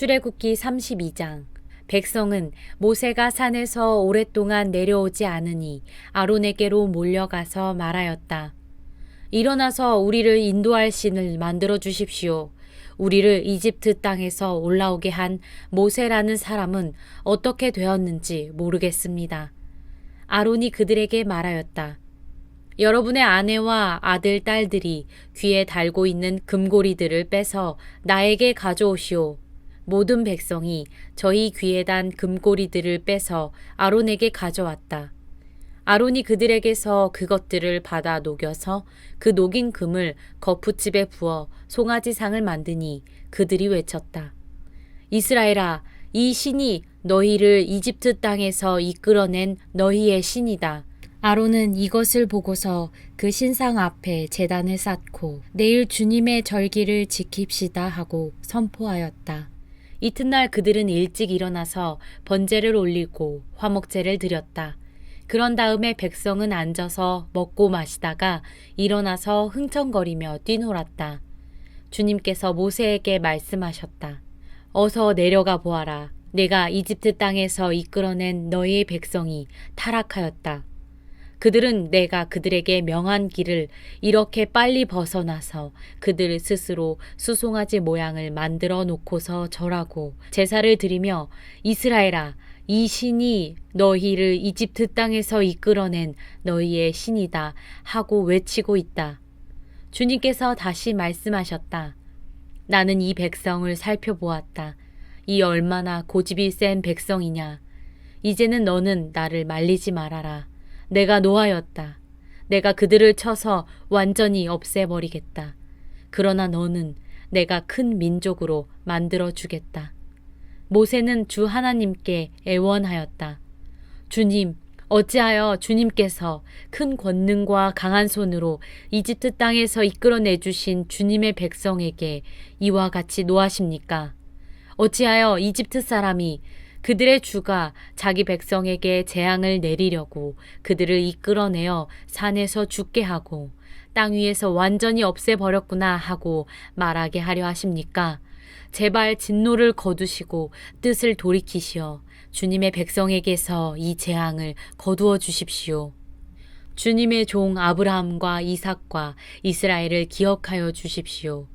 출애굽기 32장. 백성은 모세가 산에서 오랫동안 내려오지 않으니 아론에게로 몰려가서 말하였다. 일어나서 우리를 인도할 신을 만들어 주십시오. 우리를 이집트 땅에서 올라오게 한 모세라는 사람은 어떻게 되었는지 모르겠습니다. 아론이 그들에게 말하였다. 여러분의 아내와 아들, 딸들이 귀에 달고 있는 금고리들을 빼서 나에게 가져오시오. 모든 백성이 저희 귀에 단 금고리들을 빼서 아론에게 가져왔다. 아론이 그들에게서 그것들을 받아 녹여서 그 녹인 금을 거푸집에 부어 송아지상을 만드니 그들이 외쳤다. 이스라엘아, 이 신이 너희를 이집트 땅에서 이끌어낸 너희의 신이다. 아론은 이것을 보고서 그 신상 앞에 제단을 쌓고 내일 주님의 절기를 지킵시다 하고 선포하였다. 이튿날 그들은 일찍 일어나서 번제를 올리고 화목제를 드렸다. 그런 다음에 백성은 앉아서 먹고 마시다가 일어나서 흥청거리며 뛰놀았다. 주님께서 모세에게 말씀하셨다. 어서 내려가 보아라. 내가 이집트 땅에서 이끌어낸 너희의 백성이 타락하였다. 그들은 내가 그들에게 명한 길을 이렇게 빨리 벗어나서 그들 스스로 수송아지 모양을 만들어 놓고서 절하고 제사를 드리며 이스라엘아, 이 신이 너희를 이집트 땅에서 이끌어낸 너희의 신이다 하고 외치고 있다. 주님께서 다시 말씀하셨다. 나는 이 백성을 살펴보았다. 이 얼마나 고집이 센 백성이냐. 이제는 너는 나를 말리지 말아라. 내가 노하였다. 내가 그들을 쳐서 완전히 없애버리겠다. 그러나 너는 내가 큰 민족으로 만들어 주겠다. 모세는 주 하나님께 애원하였다. 주님, 어찌하여 주님께서 큰 권능과 강한 손으로 이집트 땅에서 이끌어내 주신 주님의 백성에게 이와 같이 노하십니까? 어찌하여 이집트 사람이 그들의 주가 자기 백성에게 재앙을 내리려고 그들을 이끌어내어 산에서 죽게 하고 땅 위에서 완전히 없애버렸구나 하고 말하게 하려 하십니까? 제발 진노를 거두시고 뜻을 돌이키시어 주님의 백성에게서 이 재앙을 거두어 주십시오. 주님의 종 아브라함과 이삭과 이스라엘을 기억하여 주십시오.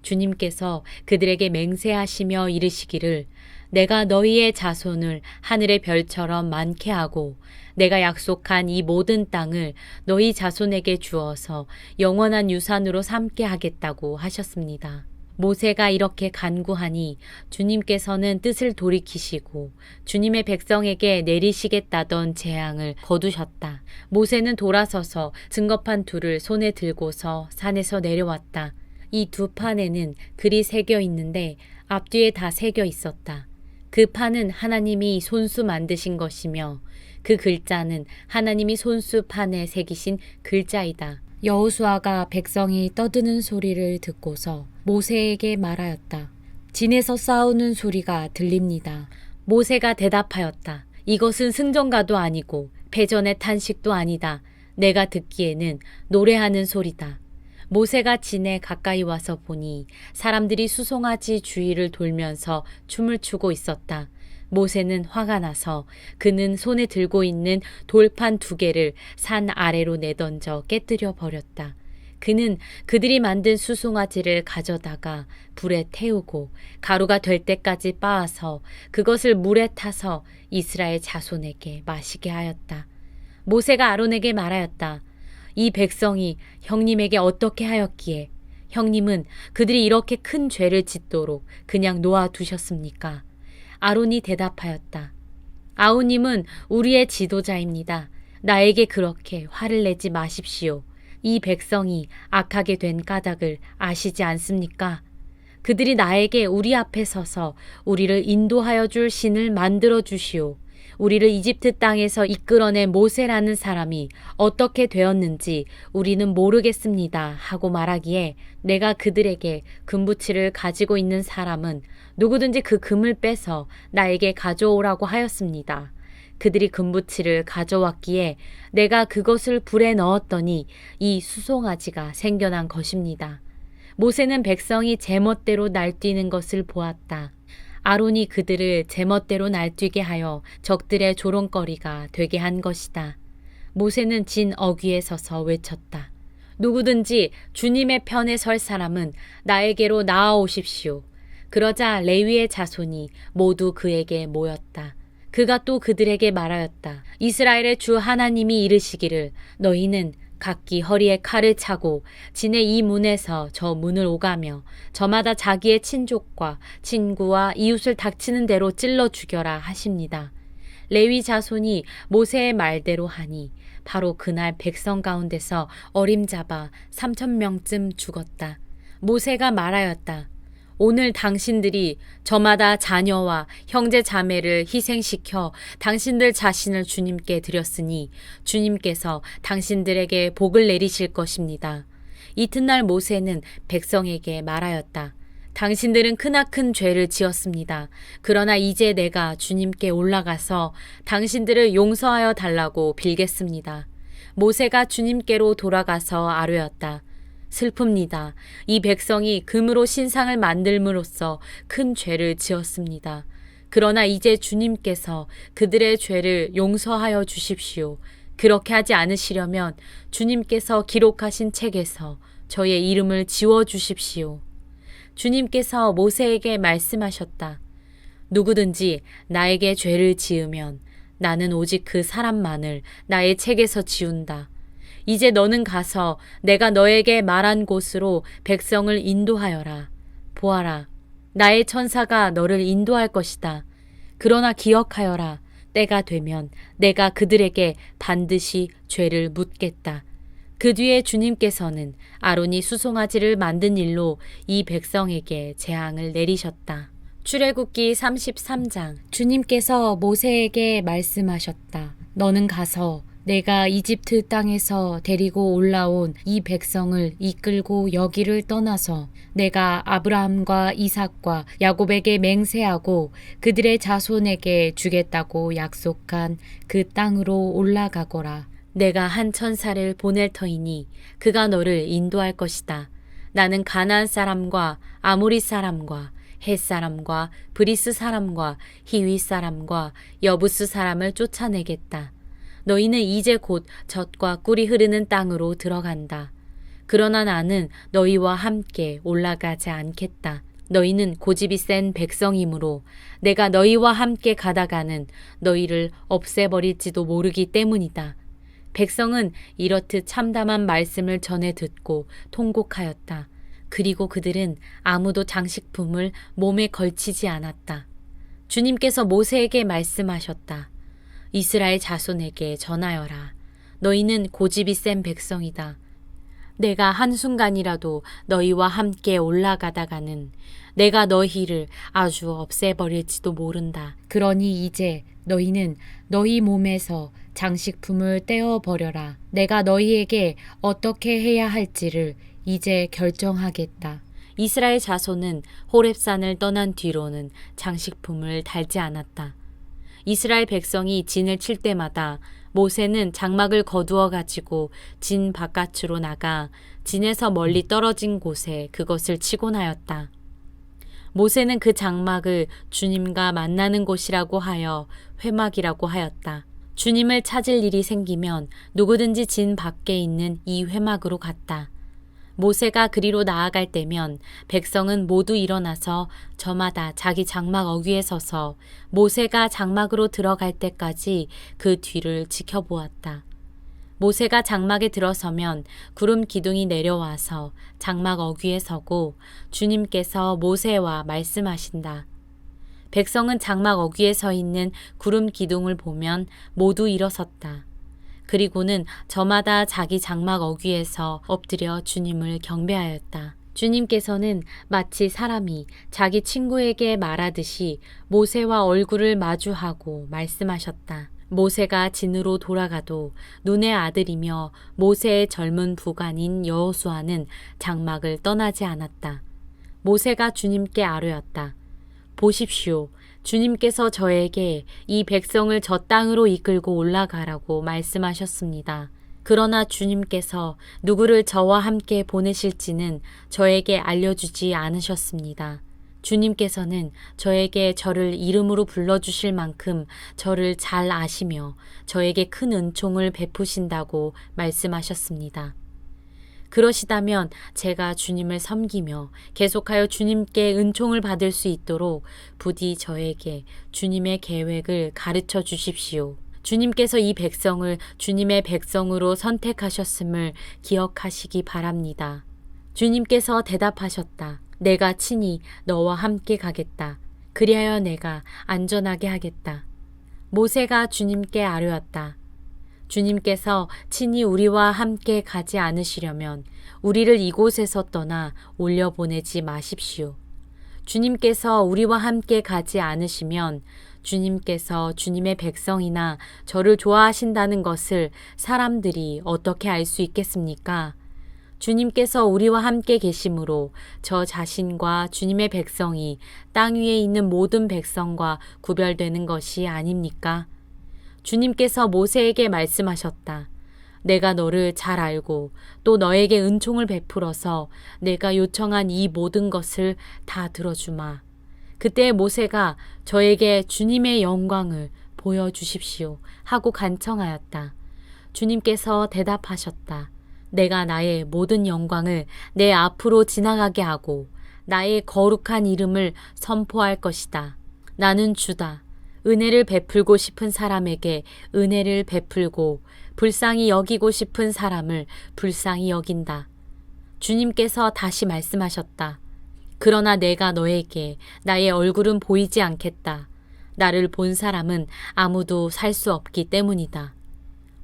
주님께서 그들에게 맹세하시며 이르시기를 내가 너희의 자손을 하늘의 별처럼 많게 하고 내가 약속한 이 모든 땅을 너희 자손에게 주어서 영원한 유산으로 삼게 하겠다고 하셨습니다. 모세가 이렇게 간구하니 주님께서는 뜻을 돌이키시고 주님의 백성에게 내리시겠다던 재앙을 거두셨다. 모세는 돌아서서 증거판 둘을 손에 들고서 산에서 내려왔다. 이 두 판에는 글이 새겨 있는데 앞뒤에 다 새겨 있었다. 그 판은 하나님이 손수 만드신 것이며 그 글자는 하나님이 손수 판에 새기신 글자이다. 여호수아가 백성이 떠드는 소리를 듣고서 모세에게 말하였다. 진에서 싸우는 소리가 들립니다. 모세가 대답하였다. 이것은 승전가도 아니고 패전의 탄식도 아니다. 내가 듣기에는 노래하는 소리다. 모세가 진에 가까이 와서 보니 사람들이 수송아지 주위를 돌면서 춤을 추고 있었다. 모세는 화가 나서 그는 손에 들고 있는 돌판 2개를 산 아래로 내던져 깨뜨려 버렸다. 그는 그들이 만든 수송아지를 가져다가 불에 태우고 가루가 될 때까지 빻아서 그것을 물에 타서 이스라엘 자손에게 마시게 하였다. 모세가 아론에게 말하였다. 이 백성이 형님에게 어떻게 하였기에 형님은 그들이 이렇게 큰 죄를 짓도록 그냥 놓아두셨습니까? 아론이 대답하였다. 아우님은 우리의 지도자입니다. 나에게 그렇게 화를 내지 마십시오. 이 백성이 악하게 된 까닭을 아시지 않습니까? 그들이 나에게 우리 앞에 서서 우리를 인도하여 줄 신을 만들어 주시오. 우리를 이집트 땅에서 이끌어낸 모세라는 사람이 어떻게 되었는지 우리는 모르겠습니다 하고 말하기에 내가 그들에게 금붙이를 가지고 있는 사람은 누구든지 그 금을 빼서 나에게 가져오라고 하였습니다. 그들이 금붙이를 가져왔기에 내가 그것을 불에 넣었더니 이 수송아지가 생겨난 것입니다. 모세는 백성이 제멋대로 날뛰는 것을 보았다. 아론이 그들을 제멋대로 날뛰게 하여 적들의 조롱거리가 되게 한 것이다. 모세는 진 어귀에 서서 외쳤다. 누구든지 주님의 편에 설 사람은 나에게로 나아오십시오. 그러자 레위의 자손이 모두 그에게 모였다. 그가 또 그들에게 말하였다. 이스라엘의 주 하나님이 이르시기를 너희는 각기 허리에 칼을 차고 진의 이 문에서 저 문을 오가며 저마다 자기의 친족과 친구와 이웃을 닥치는 대로 찔러 죽여라 하십니다. 레위 자손이 모세의 말대로 하니 바로 그날 백성 가운데서 어림잡아 3,000명쯤 죽었다. 모세가 말하였다. 오늘 당신들이 저마다 자녀와 형제 자매를 희생시켜 당신들 자신을 주님께 드렸으니 주님께서 당신들에게 복을 내리실 것입니다. 이튿날 모세는 백성에게 말하였다. 당신들은 크나큰 죄를 지었습니다. 그러나 이제 내가 주님께 올라가서 당신들을 용서하여 달라고 빌겠습니다. 모세가 주님께로 돌아가서 아뢰었다. 슬픕니다. 이 백성이 금으로 신상을 만들므로써 큰 죄를 지었습니다. 그러나 이제 주님께서 그들의 죄를 용서하여 주십시오. 그렇게 하지 않으시려면 주님께서 기록하신 책에서 저의 이름을 지워 주십시오. 주님께서 모세에게 말씀하셨다. 누구든지 나에게 죄를 지으면 나는 오직 그 사람만을 나의 책에서 지운다. 이제 너는 가서 내가 너에게 말한 곳으로 백성을 인도하여라. 보아라, 나의 천사가 너를 인도할 것이다. 그러나 기억하여라. 때가 되면 내가 그들에게 반드시 죄를 묻겠다. 그 뒤에 주님께서는 아론이 수송아지를 만든 일로 이 백성에게 재앙을 내리셨다. 출애굽기 33장. 주님께서 모세에게 말씀하셨다. 너는 가서 내가 이집트 땅에서 데리고 올라온 이 백성을 이끌고 여기를 떠나서 내가 아브라함과 이삭과 야곱에게 맹세하고 그들의 자손에게 주겠다고 약속한 그 땅으로 올라가거라. 내가 한 천사를 보낼 터이니 그가 너를 인도할 것이다. 나는 가나안 사람과 아모리 사람과 헷 사람과 브리스 사람과 히위 사람과 여부스 사람을 쫓아내겠다. 너희는 이제 곧 젖과 꿀이 흐르는 땅으로 들어간다. 그러나 나는 너희와 함께 올라가지 않겠다. 너희는 고집이 센 백성이므로 내가 너희와 함께 가다가는 너희를 없애버릴지도 모르기 때문이다. 백성은 이렇듯 참담한 말씀을 전해 듣고 통곡하였다. 그리고 그들은 아무도 장식품을 몸에 걸치지 않았다. 주님께서 모세에게 말씀하셨다. 이스라엘 자손에게 전하여라. 너희는 고집이 센 백성이다. 내가 한순간이라도 너희와 함께 올라가다가는 내가 너희를 아주 없애버릴지도 모른다. 그러니 이제 너희는 너희 몸에서 장식품을 떼어버려라. 내가 너희에게 어떻게 해야 할지를 이제 결정하겠다. 이스라엘 자손은 호렙산을 떠난 뒤로는 장식품을 달지 않았다. 이스라엘 백성이 진을 칠 때마다 모세는 장막을 거두어 가지고 진 바깥으로 나가 진에서 멀리 떨어진 곳에 그것을 치곤 하였다. 모세는 그 장막을 주님과 만나는 곳이라고 하여 회막이라고 하였다. 주님을 찾을 일이 생기면 누구든지 진 밖에 있는 이 회막으로 갔다. 모세가 그리로 나아갈 때면 백성은 모두 일어나서 저마다 자기 장막 어귀에 서서 모세가 장막으로 들어갈 때까지 그 뒤를 지켜보았다. 모세가 장막에 들어서면 구름 기둥이 내려와서 장막 어귀에 서고 주님께서 모세와 말씀하신다. 백성은 장막 어귀에 서 있는 구름 기둥을 보면 모두 일어섰다. 그리고는 저마다 자기 장막 어귀에서 엎드려 주님을 경배하였다. 주님께서는 마치 사람이 자기 친구에게 말하듯이 모세와 얼굴을 마주하고 말씀하셨다. 모세가 진으로 돌아가도 눈의 아들이며 모세의 젊은 부관인 여호수아는 장막을 떠나지 않았다. 모세가 주님께 아뢰었다. 보십시오. 주님께서 저에게 이 백성을 저 땅으로 이끌고 올라가라고 말씀하셨습니다. 그러나 주님께서 누구를 저와 함께 보내실지는 저에게 알려주지 않으셨습니다. 주님께서는 저에게 저를 이름으로 불러주실 만큼 저를 잘 아시며 저에게 큰 은총을 베푸신다고 말씀하셨습니다. 그러시다면 제가 주님을 섬기며 계속하여 주님께 은총을 받을 수 있도록 부디 저에게 주님의 계획을 가르쳐 주십시오. 주님께서 이 백성을 주님의 백성으로 선택하셨음을 기억하시기 바랍니다. 주님께서 대답하셨다. 내가 친히 너와 함께 가겠다. 그리하여 내가 안전하게 하겠다. 모세가 주님께 아뢰었다. 주님께서 친히 우리와 함께 가지 않으시려면 우리를 이곳에서 떠나 올려보내지 마십시오. 주님께서 우리와 함께 가지 않으시면 주님께서 주님의 백성이나 저를 좋아하신다는 것을 사람들이 어떻게 알 수 있겠습니까? 주님께서 우리와 함께 계심으로 저 자신과 주님의 백성이 땅 위에 있는 모든 백성과 구별되는 것이 아닙니까? 주님께서 모세에게 말씀하셨다. 내가 너를 잘 알고 또 너에게 은총을 베풀어서 내가 요청한 이 모든 것을 다 들어주마. 그때 모세가 저에게 주님의 영광을 보여주십시오 하고 간청하였다. 주님께서 대답하셨다. 내가 나의 모든 영광을 내 앞으로 지나가게 하고 나의 거룩한 이름을 선포할 것이다. 나는 주다. 은혜를 베풀고 싶은 사람에게 은혜를 베풀고 불쌍히 여기고 싶은 사람을 불쌍히 여긴다. 주님께서 다시 말씀하셨다. 그러나 내가 너에게 나의 얼굴은 보이지 않겠다. 나를 본 사람은 아무도 살 수 없기 때문이다.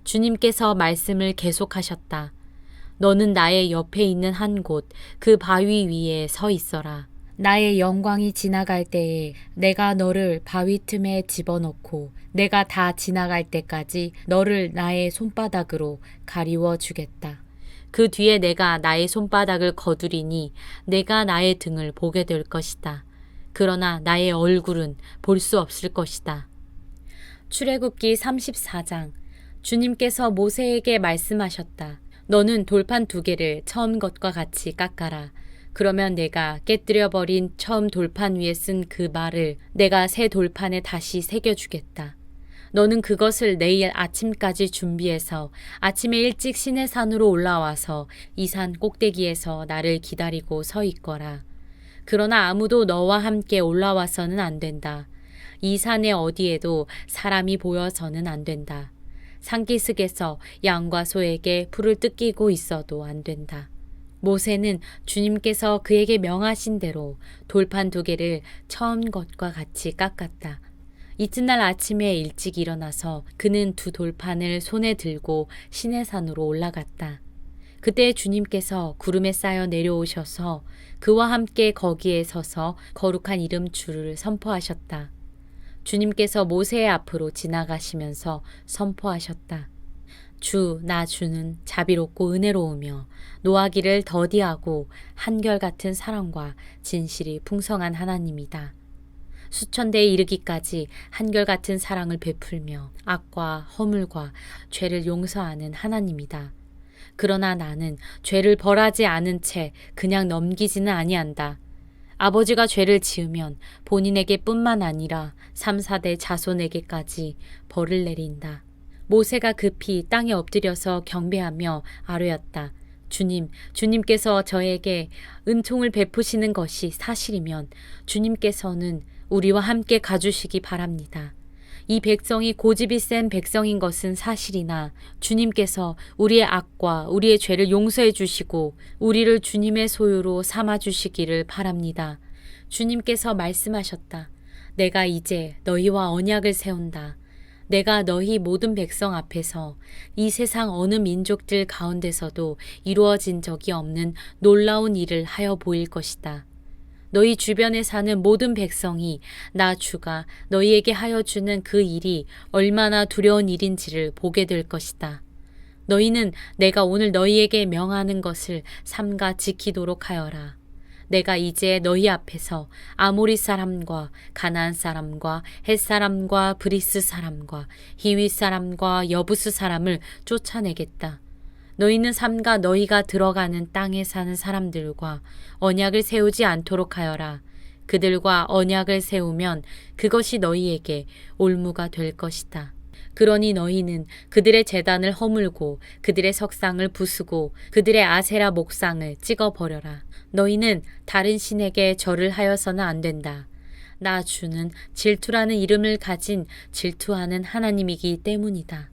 주님께서 말씀을 계속하셨다. 너는 나의 옆에 있는 한 곳, 그 바위 위에 서 있어라. 나의 영광이 지나갈 때에 내가 너를 바위 틈에 집어넣고 내가 다 지나갈 때까지 너를 나의 손바닥으로 가리워 주겠다. 그 뒤에 내가 나의 손바닥을 거두리니 내가 나의 등을 보게 될 것이다. 그러나 나의 얼굴은 볼 수 없을 것이다. 출애굽기 34장. 주님께서 모세에게 말씀하셨다. 너는 돌판 2개를 처음 것과 같이 깎아라. 그러면 내가 깨뜨려버린 처음 돌판 위에 쓴 그 말을 내가 새 돌판에 다시 새겨주겠다. 너는 그것을 내일 아침까지 준비해서 아침에 일찍 시내산으로 올라와서 이 산 꼭대기에서 나를 기다리고 서 있거라. 그러나 아무도 너와 함께 올라와서는 안 된다. 이 산에 어디에도 사람이 보여서는 안 된다. 산기슭에서 양과 소에게 풀을 뜯기고 있어도 안 된다. 모세는 주님께서 그에게 명하신 대로 돌판 2개를 처음 것과 같이 깎았다. 이튿날 아침에 일찍 일어나서 그는 2 돌판을 손에 들고 시내산으로 올라갔다. 그때 주님께서 구름에 쌓여 내려오셔서 그와 함께 거기에 서서 거룩한 이름 주를 선포하셨다. 주님께서 모세의 앞으로 지나가시면서 선포하셨다. 나 주는 자비롭고 은혜로우며 노하기를 더디하고 한결같은 사랑과 진실이 풍성한 하나님이다. 수천대에 이르기까지 한결같은 사랑을 베풀며 악과 허물과 죄를 용서하는 하나님이다. 그러나 나는 죄를 벌하지 않은 채 그냥 넘기지는 아니한다. 아버지가 죄를 지으면 본인에게 뿐만 아니라 3, 4대 자손에게까지 벌을 내린다. 모세가 급히 땅에 엎드려서 경배하며 아뢰었다. 주님께서 저에게 은총을 베푸시는 것이 사실이면 주님께서는 우리와 함께 가주시기 바랍니다. 이 백성이 고집이 센 백성인 것은 사실이나 주님께서 우리의 악과 우리의 죄를 용서해 주시고 우리를 주님의 소유로 삼아 주시기를 바랍니다. 주님께서 말씀하셨다. 내가 이제 너희와 언약을 세운다. 내가 너희 모든 백성 앞에서 이 세상 어느 민족들 가운데서도 이루어진 적이 없는 놀라운 일을 하여 보일 것이다. 너희 주변에 사는 모든 백성이 나 주가 너희에게 하여 주는 그 일이 얼마나 두려운 일인지를 보게 될 것이다. 너희는 내가 오늘 너희에게 명하는 것을 삼가 지키도록 하여라. 내가 이제 너희 앞에서 아모리 사람과 가나안 사람과 헷 사람과 브리스 사람과 히윗 사람과 여부스 사람을 쫓아내겠다. 너희는 삼가 너희가 들어가는 땅에 사는 사람들과 언약을 세우지 않도록 하여라. 그들과 언약을 세우면 그것이 너희에게 올무가 될 것이다. 그러니 너희는 그들의 제단을 허물고 그들의 석상을 부수고 그들의 아세라 목상을 찍어버려라. 너희는 다른 신에게 절을 하여서는 안 된다. 나 주는 질투라는 이름을 가진 질투하는 하나님이기 때문이다.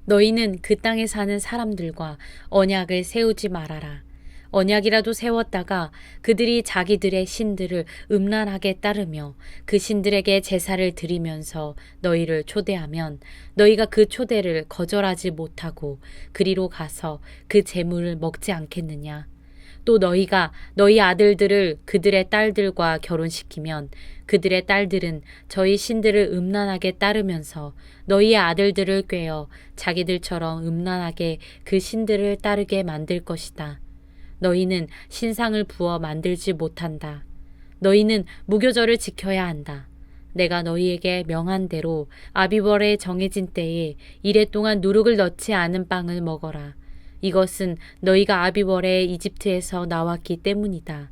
너희는 그 땅에 사는 사람들과 언약을 세우지 말아라. 언약이라도 세웠다가 그들이 자기들의 신들을 음란하게 따르며 그 신들에게 제사를 드리면서 너희를 초대하면 너희가 그 초대를 거절하지 못하고 그리로 가서 그 제물을 먹지 않겠느냐. 또 너희가 너희 아들들을 그들의 딸들과 결혼시키면 그들의 딸들은 저희 신들을 음란하게 따르면서 너희의 아들들을 꾀어 자기들처럼 음란하게 그 신들을 따르게 만들 것이다. 너희는 신상을 부어 만들지 못한다. 너희는 무교절을 지켜야 한다. 내가 너희에게 명한 대로 아비벌에 정해진 때에 이레 동안 누룩을 넣지 않은 빵을 먹어라. 이것은 너희가 아비벌에 이집트에서 나왔기 때문이다.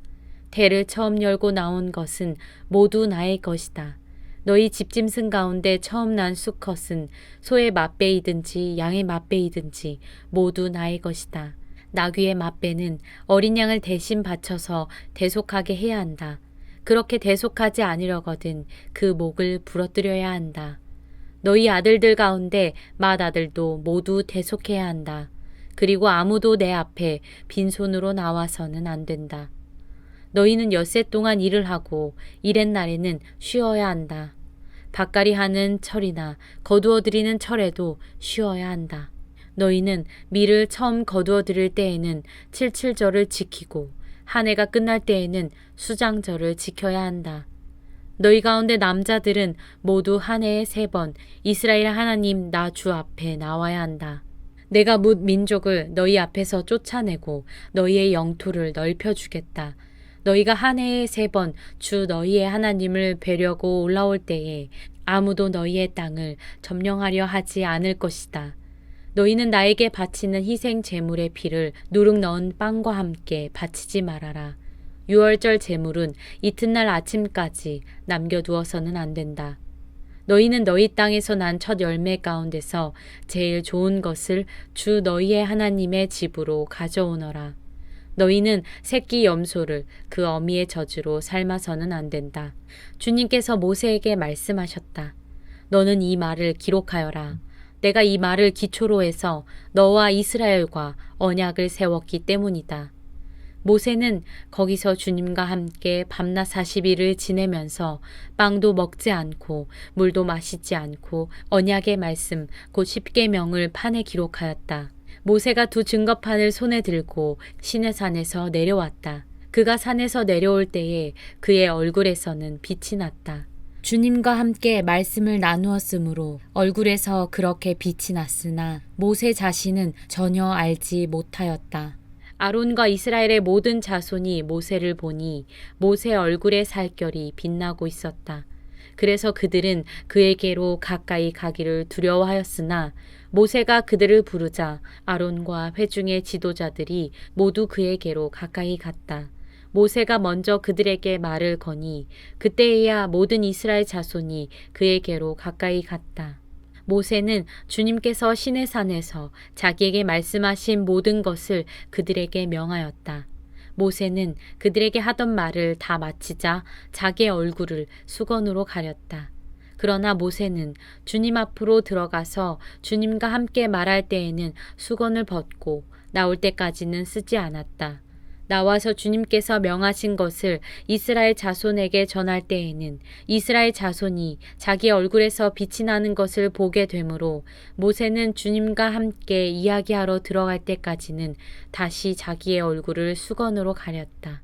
태를 처음 열고 나온 것은 모두 나의 것이다. 너희 집짐승 가운데 처음 난 수컷은 소의 맛배이든지 양의 맛배이든지 모두 나의 것이다. 나귀의 맛배는 어린 양을 대신 바쳐서 대속하게 해야 한다. 그렇게 대속하지 않으려거든 그 목을 부러뜨려야 한다. 너희 아들들 가운데 맏아들도 모두 대속해야 한다. 그리고 아무도 내 앞에 빈손으로 나와서는 안 된다. 너희는 엿새 동안 일을 하고 이렛날에는 쉬어야 한다. 밭갈이 하는 철이나 거두어들이는 철에도 쉬어야 한다. 너희는 밀을 처음 거두어들일 때에는 칠칠절을 지키고 한 해가 끝날 때에는 수장절을 지켜야 한다. 너희 가운데 남자들은 모두 한 해에 3번 이스라엘 하나님 나 주 앞에 나와야 한다. 내가 뭇 민족을 너희 앞에서 쫓아내고 너희의 영토를 넓혀주겠다. 너희가 한 해에 3번 주 너희의 하나님을 뵈려고 올라올 때에 아무도 너희의 땅을 점령하려 하지 않을 것이다. 너희는 나에게 바치는 희생 제물의 피를 누룩 넣은 빵과 함께 바치지 말아라. 유월절 제물은 이튿날 아침까지 남겨두어서는 안 된다. 너희는 너희 땅에서 난 첫 열매 가운데서 제일 좋은 것을 주 너희의 하나님의 집으로 가져오너라. 너희는 새끼 염소를 그 어미의 젖으로 삶아서는 안 된다. 주님께서 모세에게 말씀하셨다. 너는 이 말을 기록하여라. 내가 이 말을 기초로 해서 너와 이스라엘과 언약을 세웠기 때문이다. 모세는 거기서 주님과 함께 밤낮 40일을 지내면서 빵도 먹지 않고 물도 마시지 않고 언약의 말씀 곧 십계명을 판에 기록하였다. 모세가 2 증거판을 손에 들고 시내산에서 내려왔다. 그가 산에서 내려올 때에 그의 얼굴에서는 빛이 났다. 주님과 함께 말씀을 나누었으므로 얼굴에서 그렇게 빛이 났으나 모세 자신은 전혀 알지 못하였다. 아론과 이스라엘의 모든 자손이 모세를 보니 모세 얼굴의 살결이 빛나고 있었다. 그래서 그들은 그에게로 가까이 가기를 두려워하였으나 모세가 그들을 부르자 아론과 회중의 지도자들이 모두 그에게로 가까이 갔다. 모세가 먼저 그들에게 말을 거니 그때에야 모든 이스라엘 자손이 그에게로 가까이 갔다. 모세는 주님께서 시내산에서 자기에게 말씀하신 모든 것을 그들에게 명하였다. 모세는 그들에게 하던 말을 다 마치자 자기의 얼굴을 수건으로 가렸다. 그러나 모세는 주님 앞으로 들어가서 주님과 함께 말할 때에는 수건을 벗고 나올 때까지는 쓰지 않았다. 나와서 주님께서 명하신 것을 이스라엘 자손에게 전할 때에는 이스라엘 자손이 자기 얼굴에서 빛이 나는 것을 보게 되므로 모세는 주님과 함께 이야기하러 들어갈 때까지는 다시 자기의 얼굴을 수건으로 가렸다.